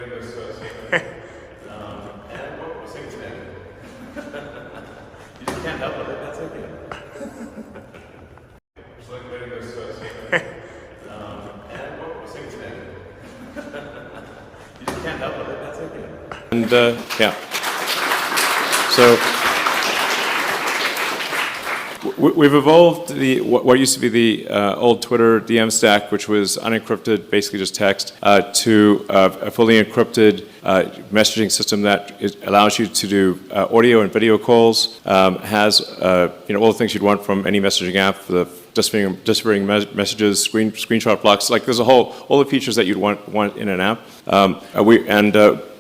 And what was it today? You just can't help it. That's okay. It's like letting us and what was it today? You just can't help it. That's okay. And yeah. So we've evolved what used to be the old Twitter DM stack, which was unencrypted, basically just text, to a fully encrypted messaging system that allows you to do audio and video calls, has all the things you'd want from any messaging app, the disappearing messages, screenshot blocks, like there's all the features that you'd want in an app.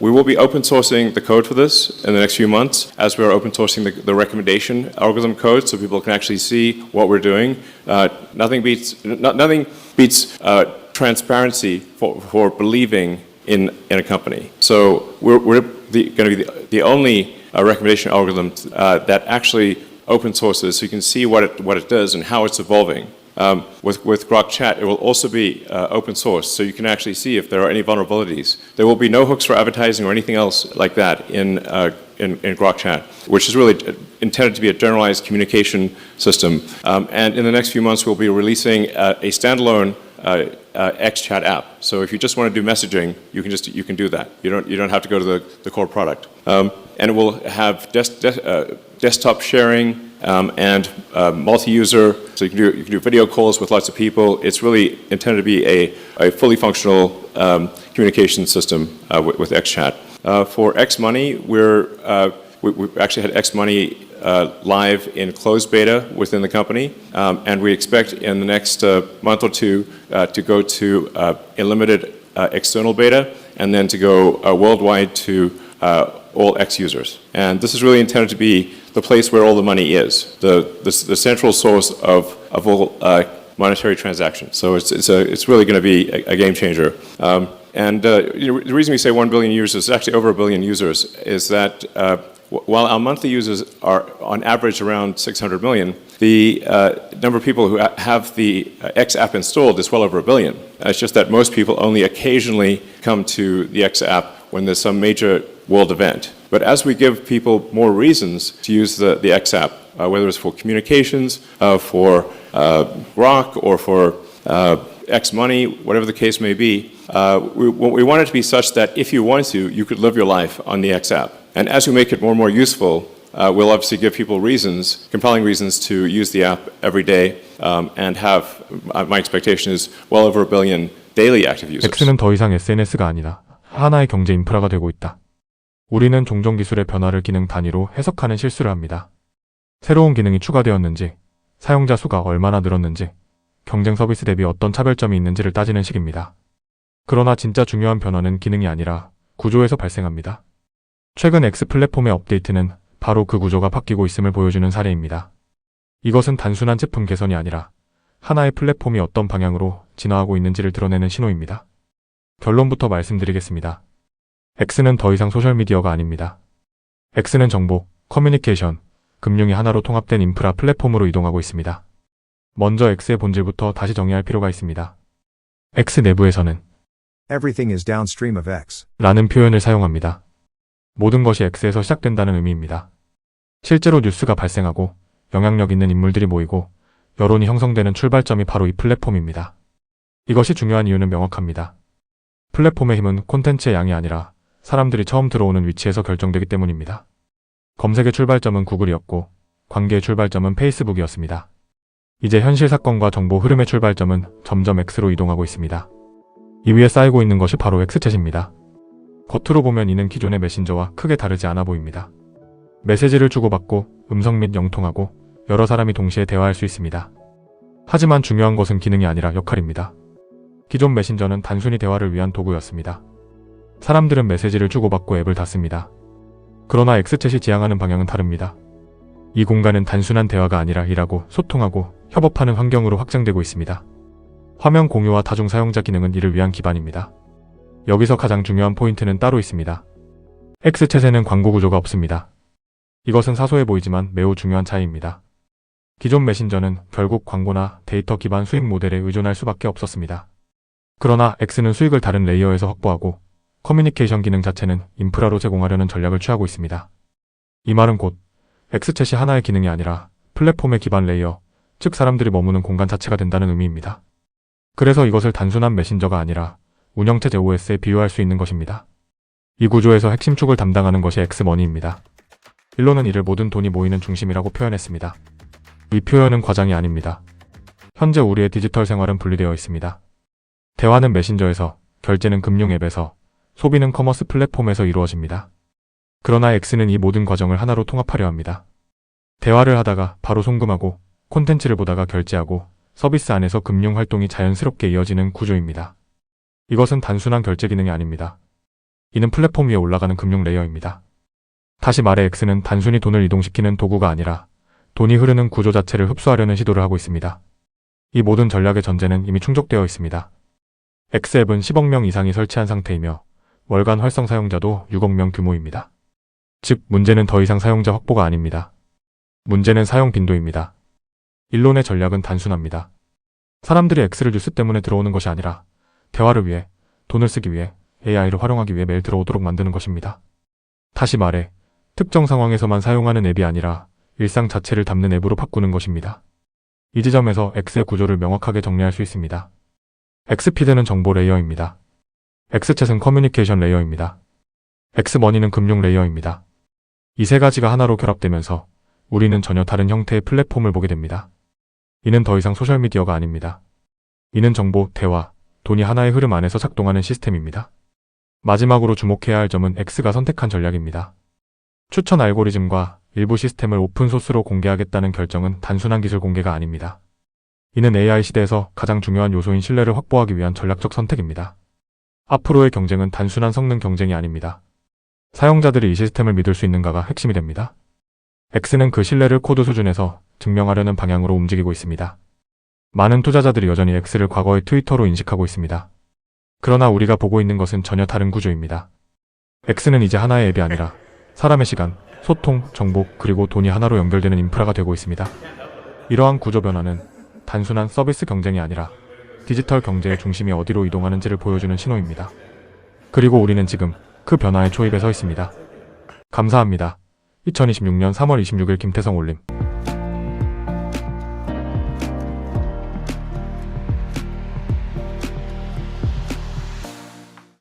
We will be open sourcing the code for this in the next few months, as we are open sourcing the recommendation algorithm code, so people can actually see what we're doing. Nothing beats transparency for believing in a company. So we're going to be the only recommendation algorithm that actually open sources, so you can see what it does and how it's evolving. With Grok Chat, it will also be open source, so you can actually see if there are any vulnerabilities. There will be no hooks for advertising or anything else like that in Grok Chat, which is really intended to be a generalized communication system. And in the next few months, we'll be releasing a standalone XChat app. So if you just want to do messaging, you can do that. You don't have to go to the core product. And it will have desktop sharing and multi-user, so you can do video calls with lots of people. It's really intended to be a fully functional communication system with XChat. For XMoney, we actually had XMoney live in closed beta within the company, and we expect in the next month or two to go to a limited external beta, and then to go worldwide to all X users. And this is really intended to be the place where all the money is, the central source of all monetary transactions. So it's really going to be a game changer. The reason we say 1 billion users, it's actually over 1 billion users, is that while our monthly users are on average around 600 million, the number of people who have the X app installed is well over 1 billion. It's just that most people only occasionally come to the X app when there's some major world event. But as we give people more reasons to use the X app, whether it's for communications, for Grok, or for X Money, whatever the case may be, we want it to be such that if you want to, you could live your life on the X app. And as we make it more and more useful, we'll obviously give people compelling reasons to use the app every day, and have, my expectation is, well over 1 billion daily active users. X는 더 이상 SNS가 아니다. 하나의 경제 인프라가 되고 있다. 우리는 종종 기술의 변화를 기능 단위로 해석하는 실수를 합니다. 새로운 기능이 추가되었는지, 사용자 수가 얼마나 늘었는지, 경쟁 서비스 대비 어떤 차별점이 있는지를 따지는 식입니다. 그러나 진짜 중요한 변화는 기능이 아니라 구조에서 발생합니다. 최근 X 플랫폼의 업데이트는 바로 그 구조가 바뀌고 있음을 보여주는 사례입니다. 이것은 단순한 제품 개선이 아니라 하나의 플랫폼이 어떤 방향으로 진화하고 있는지를 드러내는 신호입니다. 결론부터 말씀드리겠습니다. X는 더 이상 소셜미디어가 아닙니다. X는 정보, 커뮤니케이션, 금융이 하나로 통합된 인프라 플랫폼으로 이동하고 있습니다. 먼저 X의 본질부터 다시 정의할 필요가 있습니다. X 내부에서는 Everything is downstream of X. 라는 표현을 사용합니다. 모든 것이 X에서 시작된다는 의미입니다. 실제로 뉴스가 발생하고 영향력 있는 인물들이 모이고 여론이 형성되는 출발점이 바로 이 플랫폼입니다. 이것이 중요한 이유는 명확합니다. 플랫폼의 힘은 콘텐츠의 양이 아니라 사람들이 처음 들어오는 위치에서 결정되기 때문입니다. 검색의 출발점은 구글이었고 관계의 출발점은 페이스북이었습니다. 이제 현실 사건과 정보 흐름의 출발점은 점점 X로 이동하고 있습니다. 이 위에 쌓이고 있는 것이 바로 X챗입니다. 겉으로 보면 이는 기존의 메신저와 크게 다르지 않아 보입니다. 메시지를 주고받고 음성 및 영통하고 여러 사람이 동시에 대화할 수 있습니다. 하지만 중요한 것은 기능이 아니라 역할입니다. 기존 메신저는 단순히 대화를 위한 도구였습니다. 사람들은 메시지를 주고받고 앱을 닫습니다. 그러나 X챗이 지향하는 방향은 다릅니다. 이 공간은 단순한 대화가 아니라 일하고 소통하고 협업하는 환경으로 확장되고 있습니다. 화면 공유와 다중 사용자 기능은 이를 위한 기반입니다. 여기서 가장 중요한 포인트는 따로 있습니다. X챗에는 광고 구조가 없습니다. 이것은 사소해 보이지만 매우 중요한 차이입니다. 기존 메신저는 결국 광고나 데이터 기반 수익 모델에 의존할 수밖에 없었습니다. 그러나 X는 수익을 다른 레이어에서 확보하고 커뮤니케이션 기능 자체는 인프라로 제공하려는 전략을 취하고 있습니다. 이 말은 곧 X챗이 하나의 기능이 아니라 플랫폼의 기반 레이어, 즉 사람들이 머무는 공간 자체가 된다는 의미입니다. 그래서 이것을 단순한 메신저가 아니라 운영체제 OS에 비유할 수 있는 것입니다. 이 구조에서 핵심 축을 담당하는 것이 엑스머니입니다. 일론은 이를 모든 돈이 모이는 중심이라고 표현했습니다. 이 표현은 과장이 아닙니다. 현재 우리의 디지털 생활은 분리되어 있습니다. 대화는 메신저에서, 결제는 금융 앱에서, 소비는 커머스 플랫폼에서 이루어집니다. 그러나 X는 이 모든 과정을 하나로 통합하려 합니다. 대화를 하다가 바로 송금하고, 콘텐츠를 보다가 결제하고, 서비스 안에서 금융 활동이 자연스럽게 이어지는 구조입니다. 이것은 단순한 결제 기능이 아닙니다. 이는 플랫폼 위에 올라가는 금융 레이어입니다. 다시 말해 X는 단순히 돈을 이동시키는 도구가 아니라 돈이 흐르는 구조 자체를 흡수하려는 시도를 하고 있습니다. 이 모든 전략의 전제는 이미 충족되어 있습니다. X앱은 10억 명 이상이 설치한 상태이며 월간 활성 사용자도 6억 명 규모입니다. 즉, 문제는 더 이상 사용자 확보가 아닙니다. 문제는 사용 빈도입니다. 일론의 전략은 단순합니다. 사람들이 X를 뉴스 때문에 들어오는 것이 아니라 대화를 위해, 돈을 쓰기 위해, AI를 활용하기 위해 매일 들어오도록 만드는 것입니다. 다시 말해, 특정 상황에서만 사용하는 앱이 아니라 일상 자체를 담는 앱으로 바꾸는 것입니다. 이 지점에서 X의 구조를 명확하게 정리할 수 있습니다. X피드는 정보 레이어입니다. X챗은 커뮤니케이션 레이어입니다. X머니는 금융 레이어입니다. 이 세 가지가 하나로 결합되면서 우리는 전혀 다른 형태의 플랫폼을 보게 됩니다. 이는 더 이상 소셜미디어가 아닙니다. 이는 정보, 대화, 돈이 하나의 흐름 안에서 작동하는 시스템입니다. 마지막으로 주목해야 할 점은 X가 선택한 전략입니다. 추천 알고리즘과 일부 시스템을 오픈소스로 공개하겠다는 결정은 단순한 기술 공개가 아닙니다. 이는 AI 시대에서 가장 중요한 요소인 신뢰를 확보하기 위한 전략적 선택입니다. 앞으로의 경쟁은 단순한 성능 경쟁이 아닙니다. 사용자들이 이 시스템을 믿을 수 있는가가 핵심이 됩니다. X는 그 신뢰를 코드 수준에서 증명하려는 방향으로 움직이고 있습니다. 많은 투자자들이 여전히 X를 과거의 트위터로 인식하고 있습니다. 그러나 우리가 보고 있는 것은 전혀 다른 구조입니다. X는 이제 하나의 앱이 아니라 사람의 시간, 소통, 정보, 그리고 돈이 하나로 연결되는 인프라가 되고 있습니다. 이러한 구조 변화는 단순한 서비스 경쟁이 아니라 디지털 경제의 중심이 어디로 이동하는지를 보여주는 신호입니다. 그리고 우리는 지금 그 변화의 초입에 서 있습니다. 감사합니다. 2026년 3월 26일 김태성 올림.